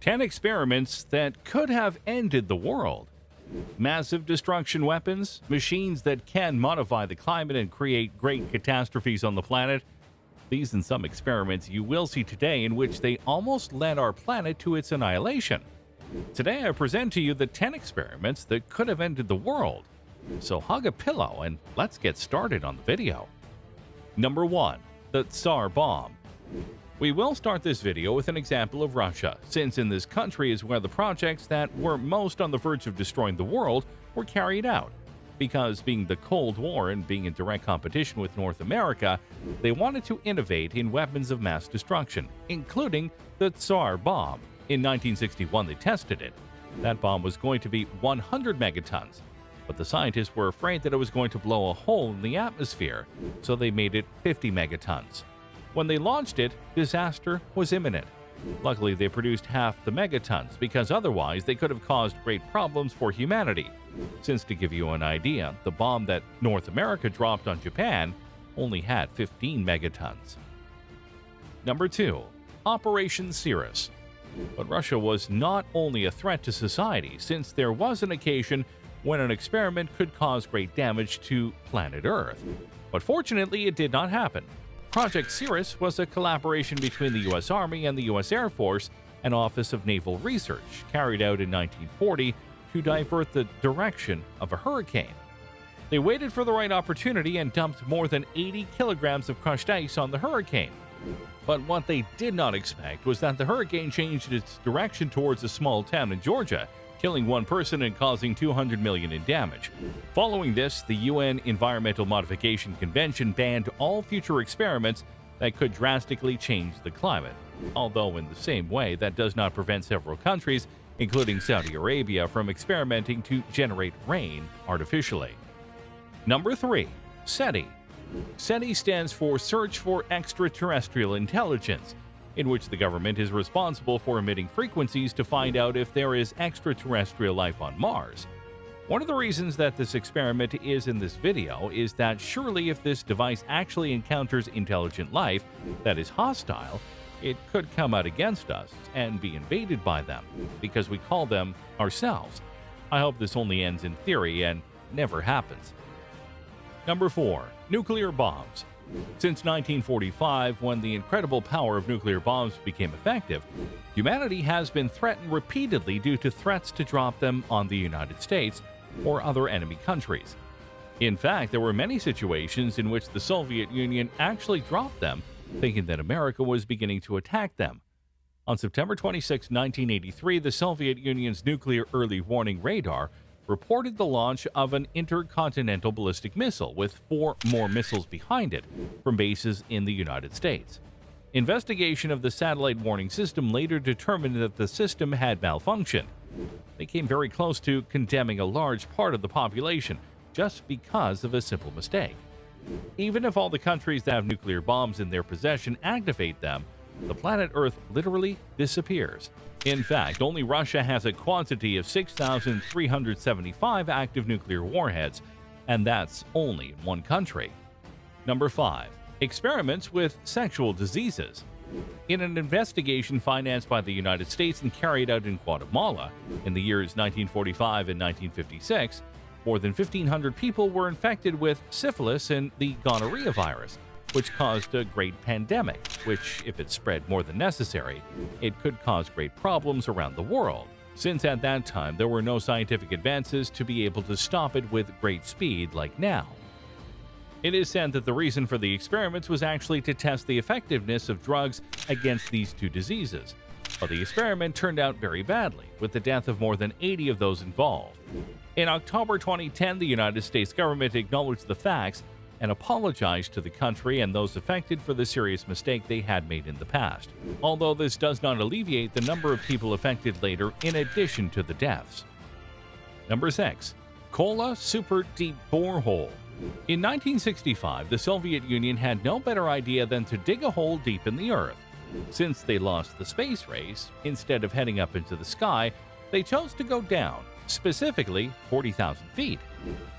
10 experiments that could have ended the world. Massive destruction weapons, machines that can modify the climate and create great catastrophes on the planet. These and some experiments you will see today in which they almost led our planet to its annihilation. Today I present to you the 10 experiments that could have ended the world. So hug a pillow and let's get started on the video. Number 1. The Tsar Bomb. We will start this video with an example of Russia, since in this country is where the projects that were most on the verge of destroying the world were carried out. Because being the Cold War and being in direct competition with North America, they wanted to innovate in weapons of mass destruction, including the Tsar Bomb. In 1961 they tested it. That bomb was going to be 100 megatons, but the scientists were afraid that it was going to blow a hole in the atmosphere, so they made it 50 megatons. When they launched it, disaster was imminent. Luckily, they produced half the megatons, because otherwise they could have caused great problems for humanity. Since, to give you an idea, the bomb that North America dropped on Japan only had 15 megatons. Number 2. Operation Cirrus. But Russia was not only a threat to society, since there was an occasion when an experiment could cause great damage to planet Earth. But fortunately, it did not happen. Project Cirrus was a collaboration between the U.S. Army and the U.S. Air Force and Office of Naval Research, carried out in 1940 to divert the direction of a hurricane. They waited for the right opportunity and dumped more than 80 kilograms of crushed ice on the hurricane. But what they did not expect was that the hurricane changed its direction towards a small town in Georgia, killing one person and causing $200 million in damage. Following this, the UN Environmental Modification Convention banned all future experiments that could drastically change the climate. Although in the same way, that does not prevent several countries, including Saudi Arabia, from experimenting to generate rain artificially. Number 3. SETI. SETI stands for Search for Extraterrestrial Intelligence, in which the government is responsible for emitting frequencies to find out if there is extraterrestrial life on Mars. One of the reasons that this experiment is in this video is that surely if this device actually encounters intelligent life that is hostile, it could come out against us and be invaded by them, because we call them ourselves. I hope this only ends in theory and never happens. Number 4. Nuclear bombs. Since 1945, when the incredible power of nuclear bombs became effective, humanity has been threatened repeatedly due to threats to drop them on the United States or other enemy countries. In fact, there were many situations in which the Soviet Union actually dropped them, thinking that America was beginning to attack them. On September 26, 1983, the Soviet Union's nuclear early warning radar reported the launch of an intercontinental ballistic missile with 4 more missiles behind it from bases in the United States. Investigation of the satellite warning system later determined that the system had malfunctioned. They came very close to condemning a large part of the population just because of a simple mistake. Even if all the countries that have nuclear bombs in their possession activate them, the planet Earth literally disappears. In fact, only Russia has a quantity of 6,375 active nuclear warheads, and that's only in one country. Number 5. Experiments with sexual diseases. In an investigation financed by the United States and carried out in Guatemala in the years 1945 and 1956, more than 1,500 people were infected with syphilis and the gonorrhea virus, which caused a great pandemic, which, if it spread more than necessary, it could cause great problems around the world, since at that time there were no scientific advances to be able to stop it with great speed like now. It is said that the reason for the experiments was actually to test the effectiveness of drugs against these two diseases, but the experiment turned out very badly, with the death of more than 80 of those involved. In October 2010, the United States government acknowledged the facts and apologized to the country and those affected for the serious mistake they had made in the past, although this does not alleviate the number of people affected later in addition to the deaths. Number 6. Kola Super Deep Borehole. In 1965, the Soviet Union had no better idea than to dig a hole deep in the Earth. Since they lost the space race, instead of heading up into the sky, they chose to go down, specifically 40,000 feet.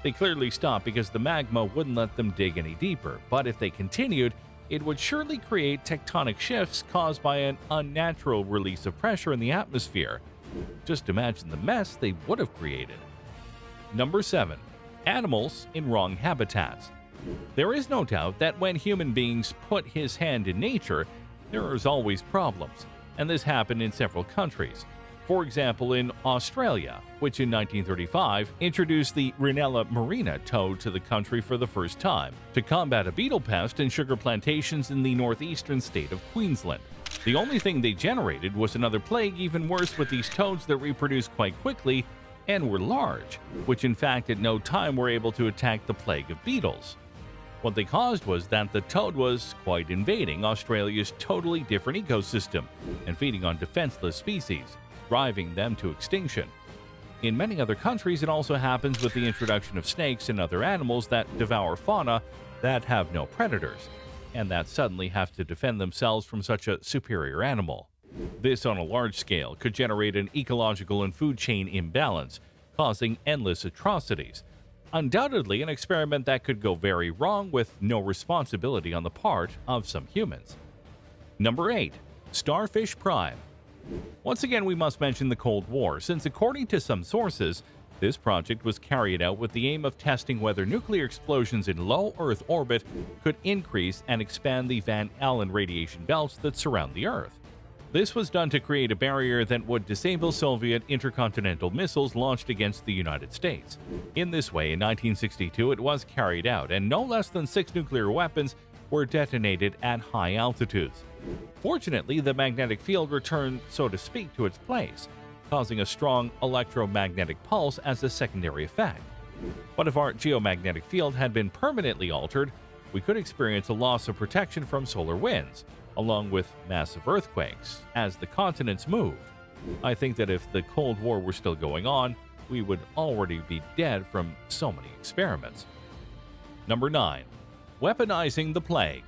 They clearly stopped because the magma wouldn't let them dig any deeper, but if they continued, it would surely create tectonic shifts caused by an unnatural release of pressure in the atmosphere. Just imagine the mess they would have created. Number 7. Animals in wrong habitats. There is no doubt that when human beings put his hand in nature, there is always problems, and this happened in several countries. For example, in Australia, which in 1935 introduced the Rhinella marina toad to the country for the first time to combat a beetle pest in sugar plantations in the northeastern state of Queensland. The only thing they generated was another plague even worse with these toads that reproduced quite quickly and were large, which in fact at no time were able to attack the plague of beetles. What they caused was that the toad was quite invading Australia's totally different ecosystem and feeding on defenseless species, driving them to extinction. In many other countries, it also happens with the introduction of snakes and other animals that devour fauna that have no predators, and that suddenly have to defend themselves from such a superior animal. This on a large scale could generate an ecological and food chain imbalance, causing endless atrocities. Undoubtedly an experiment that could go very wrong with no responsibility on the part of some humans. Number 8. Starfish Prime. Once again, we must mention the Cold War, since according to some sources, this project was carried out with the aim of testing whether nuclear explosions in low Earth orbit could increase and expand the Van Allen radiation belts that surround the Earth. This was done to create a barrier that would disable Soviet intercontinental missiles launched against the United States. In this way, in 1962, it was carried out, and no less than 6 nuclear weapons were detonated at high altitudes. Fortunately, the magnetic field returned, so to speak, to its place, causing a strong electromagnetic pulse as a secondary effect. But if our geomagnetic field had been permanently altered, we could experience a loss of protection from solar winds, along with massive earthquakes, as the continents moved. I think that if the Cold War were still going on, we would already be dead from so many experiments. Number 9. Weaponizing the Plague.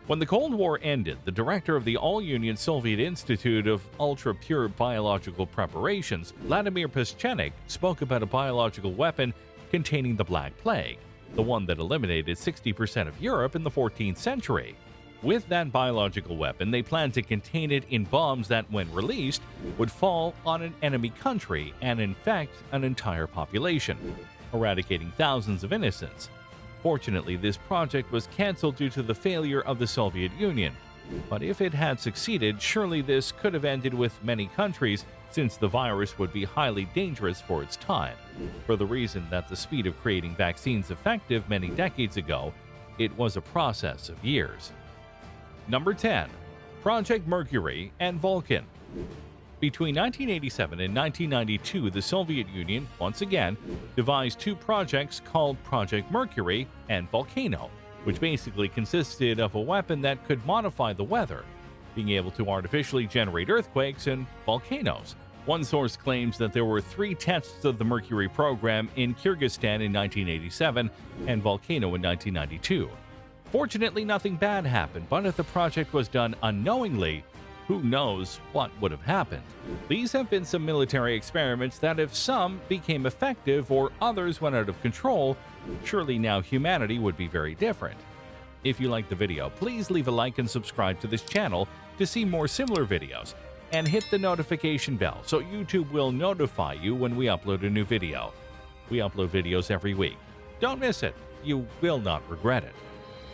When the Cold War ended, the director of the All-Union Soviet Institute of Ultra-Pure Biological Preparations, Vladimir Paschenik, spoke about a biological weapon containing the Black Plague, the one that eliminated 60% of Europe in the 14th century. With that biological weapon, they planned to contain it in bombs that, when released, would fall on an enemy country and infect an entire population, eradicating thousands of innocents. Fortunately, this project was cancelled due to the failure of the Soviet Union. But if it had succeeded, surely this could have ended with many countries, since the virus would be highly dangerous for its time, for the reason that the speed of creating vaccines effective many decades ago, it was a process of years. Number 10. Project Mercury and Vulcan. Between 1987 and 1992, the Soviet Union, once again, devised 2 projects called Project Mercury and Volcano, which basically consisted of a weapon that could modify the weather, being able to artificially generate earthquakes and volcanoes. One source claims that there were 3 tests of the Mercury program in Kyrgyzstan in 1987 and Volcano in 1992. Fortunately, nothing bad happened, but if the project was done unknowingly, who knows what would have happened. These have been some military experiments that, if some became effective or others went out of control, surely now humanity would be very different. If you liked the video, please leave a like and subscribe to this channel to see more similar videos, and hit the notification bell so YouTube will notify you when we upload a new video. We upload videos every week. Don't miss it. You will not regret it.